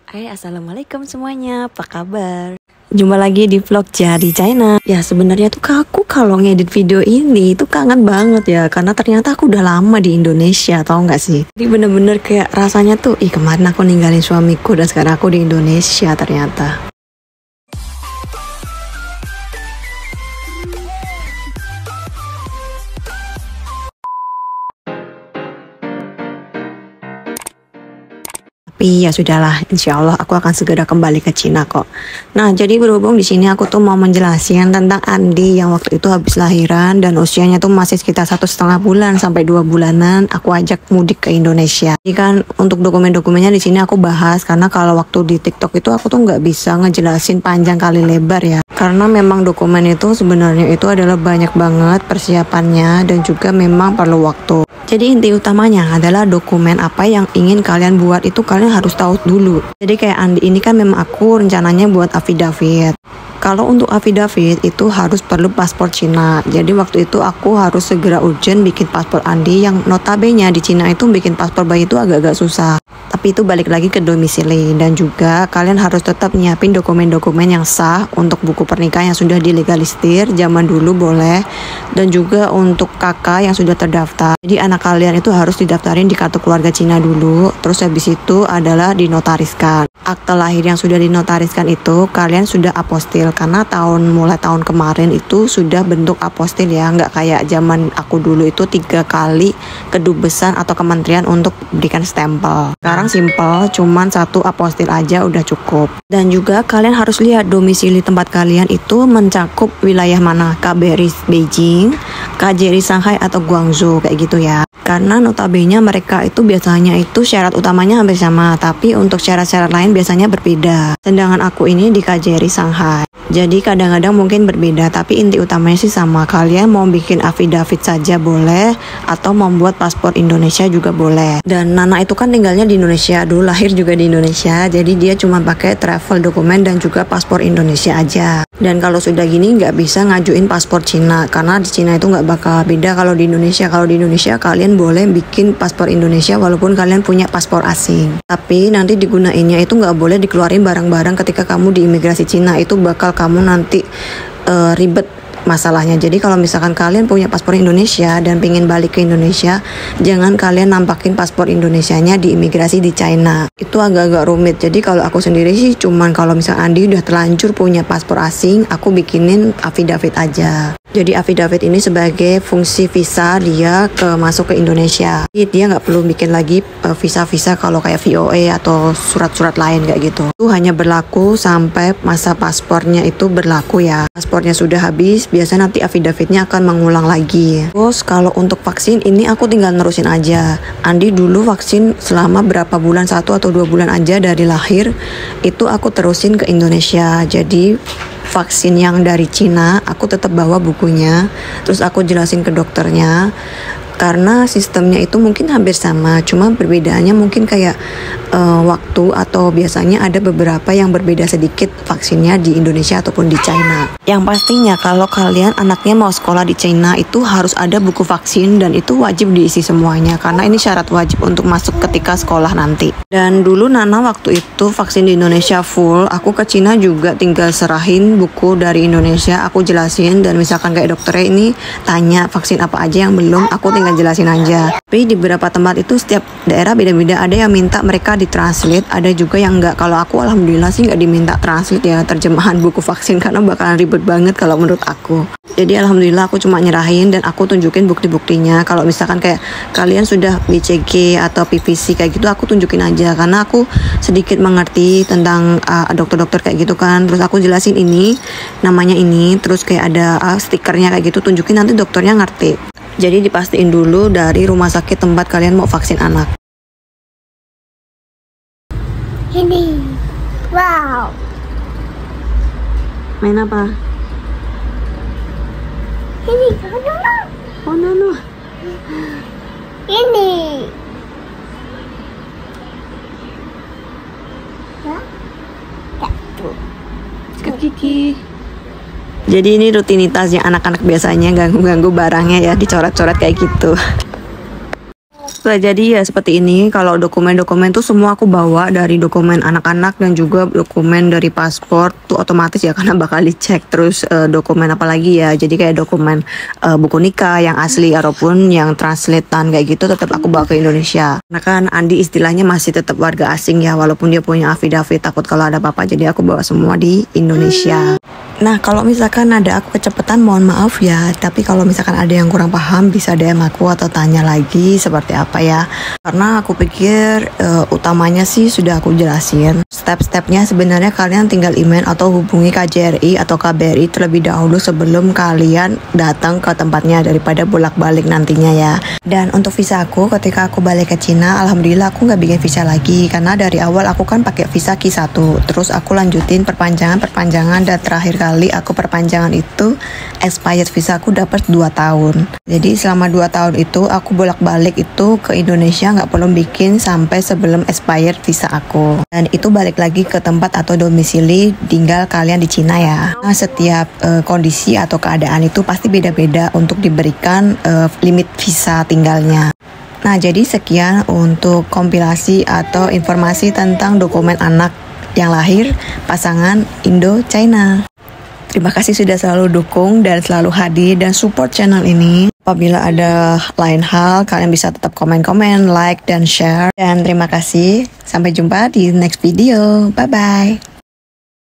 Assalamualaikum semuanya, apa kabar? Jumpa lagi di vlog Jari China. Ya sebenarnya tuh aku kalau ngedit video ini tuh kangen banget ya, karena ternyata aku udah lama di Indonesia, tau nggak sih? Jadi bener-bener kayak rasanya tuh, kemarin aku ninggalin suamiku dan sekarang aku di Indonesia ternyata. Tapi ya sudahlah, insya Allah aku akan segera kembali ke Cina kok. Nah, jadi berhubung di sini aku tuh mau menjelaskan tentang Andi yang waktu itu habis lahiran dan usianya tuh masih sekitar 1,5 bulan sampai 2 bulanan. Aku ajak mudik ke Indonesia. Jadi kan untuk dokumen-dokumennya di sini aku bahas karena kalau waktu di TikTok itu aku tuh nggak bisa ngejelasin panjang kali lebar ya. Karena memang dokumen itu sebenarnya itu adalah banyak banget persiapannya dan juga memang perlu waktu. Jadi inti utamanya adalah dokumen apa yang ingin kalian buat itu kalian harus tahu dulu. Jadi kayak Andi ini kan memang aku rencananya buat affidavit. Kalau untuk affidavit itu harus perlu paspor Cina. Jadi waktu itu aku harus segera urgent bikin paspor Andi yang notabene di Cina itu bikin paspor bayi itu agak-agak susah. Tapi itu balik lagi ke domisili dan juga kalian harus tetap nyiapin dokumen-dokumen yang sah untuk buku pernikahan yang sudah dilegalisir zaman dulu boleh, dan juga untuk kakak yang sudah terdaftar. Jadi anak kalian itu harus didaftarin di kartu keluarga Cina dulu, terus habis itu adalah dinotariskan. Akte lahir yang sudah dinotariskan itu kalian sudah apostil karena mulai tahun kemarin itu sudah bentuk apostil ya, nggak kayak zaman aku dulu itu 3 kali kedubesen atau kementerian untuk berikan stempel. Sekarang simple, cuman 1 apostil aja udah cukup. Dan juga kalian harus lihat domisili tempat kalian itu mencakup wilayah mana, KBRI Beijing, KJRI Shanghai atau Guangzhou kayak gitu ya. Karena notabene mereka itu biasanya itu syarat utamanya hampir sama, tapi untuk syarat-syarat lain biasanya berbeda. Sedangkan aku ini di KJRI Shanghai. Jadi kadang-kadang mungkin berbeda, tapi inti utamanya sih sama. Kalian mau bikin affidavit saja boleh, atau membuat paspor Indonesia juga boleh. Dan Nana itu kan tinggalnya di Indonesia, dulu lahir juga di Indonesia, jadi dia cuma pakai travel dokumen dan juga paspor Indonesia aja. Dan kalau sudah gini nggak bisa ngajuin paspor Cina, karena di Cina itu nggak bakal beda kalau di Indonesia. Kalau di Indonesia kalian boleh bikin paspor Indonesia walaupun kalian punya paspor asing. Tapi nanti digunainnya itu nggak boleh dikeluarin barang-barang ketika kamu di imigrasi Cina, itu bakal kamu nanti ribet masalahnya. Jadi kalau misalkan kalian punya paspor Indonesia dan pengen balik ke Indonesia, jangan kalian nampakin paspor Indonesianya di imigrasi di China. Itu agak-agak rumit. Jadi kalau aku sendiri sih cuman kalau misalkan Andi udah terlanjur punya paspor asing, aku bikinin affidavit aja. Jadi affidavit ini sebagai fungsi visa dia masuk ke Indonesia. Jadi dia nggak perlu bikin lagi visa-visa kalau kayak VOA atau surat-surat lain kayak gitu. Itu hanya berlaku sampai masa paspornya itu berlaku ya. Paspornya sudah habis, biasanya nanti affidavitnya akan mengulang lagi. Terus kalau untuk vaksin ini aku tinggal nerusin aja. Andi dulu vaksin selama berapa bulan, 1 atau 2 bulan aja dari lahir, itu aku terusin ke Indonesia. Jadi vaksin yang dari Cina aku tetap bawa bukunya, terus aku jelasin ke dokternya. Karena sistemnya itu mungkin hampir sama, cuma perbedaannya mungkin kayak waktu atau biasanya ada beberapa yang berbeda sedikit vaksinnya di Indonesia ataupun di China. Yang pastinya kalau kalian anaknya mau sekolah di China itu harus ada buku vaksin dan itu wajib diisi semuanya karena ini syarat wajib untuk masuk ketika sekolah nanti. Dan dulu Nana waktu itu vaksin di Indonesia full, aku ke China juga tinggal serahin buku dari Indonesia, aku jelasin, dan misalkan kayak dokternya ini tanya vaksin apa aja yang belum, aku tinggal jelasin aja. Tapi di beberapa tempat itu setiap daerah beda-beda, ada yang minta mereka ditranslate, ada juga yang enggak. Kalau aku alhamdulillah sih nggak diminta translate ya terjemahan buku vaksin karena bakalan ribet banget kalau menurut aku. Jadi alhamdulillah aku cuma nyerahin dan aku tunjukin bukti-buktinya. Kalau misalkan kayak kalian sudah BCG atau PVC kayak gitu, aku tunjukin aja karena aku sedikit mengerti tentang dokter-dokter kayak gitu kan. Terus aku jelasin ini namanya ini, terus kayak ada stikernya kayak gitu, tunjukin, nanti dokternya ngerti. Jadi dipastiin dulu dari rumah sakit tempat kalian mau vaksin anak. Ini, wow. Main apa? Ini, Oh no. ini. Hah? Sikat gigi. Jadi ini rutinitasnya anak-anak biasanya ganggu-ganggu barangnya ya, dicoret-coret kayak gitu. jadi ya seperti ini. Kalau dokumen-dokumen tuh semua aku bawa, dari dokumen anak-anak dan juga dokumen dari paspor tuh otomatis ya, karena bakal dicek. Terus dokumen apa lagi ya, jadi kayak dokumen buku nikah yang asli ataupun yang translatean kayak gitu tetap aku bawa ke Indonesia. Karena kan Andi istilahnya masih tetap warga asing ya, walaupun dia punya affidavit, takut kalau ada apa-apa, jadi aku bawa semua di Indonesia. Nah, kalau misalkan ada aku kecepatan mohon maaf ya, tapi kalau misalkan ada yang kurang paham bisa DM aku atau tanya lagi seperti apa ya. Karena aku pikir utamanya sih sudah aku jelasin. Step-stepnya sebenarnya kalian tinggal email atau hubungi KJRI atau KBRI terlebih dahulu sebelum kalian datang ke tempatnya daripada bolak-balik nantinya ya. Dan untuk visa aku ketika aku balik ke Cina, alhamdulillah aku nggak bikin visa lagi karena dari awal aku kan pakai visa Q1. Terus aku lanjutin perpanjangan dan terakhir kali aku perpanjangan itu expired visa aku dapat 2 tahun. Jadi selama 2 tahun itu aku bolak-balik itu ke Indonesia, nggak perlu bikin sampai sebelum expired visa aku. Dan itu balik lagi ke tempat atau domisili tinggal kalian di Cina ya. Nah, setiap kondisi atau keadaan itu pasti beda-beda untuk diberikan limit visa tinggalnya. Nah, jadi sekian untuk kompilasi atau informasi tentang dokumen anak yang lahir pasangan Indo-China. Terima kasih sudah selalu dukung dan selalu hadir dan support channel ini. Apabila ada lain hal, kalian bisa tetap komen-komen, like, dan share. Dan terima kasih. Sampai jumpa di next video. Bye-bye.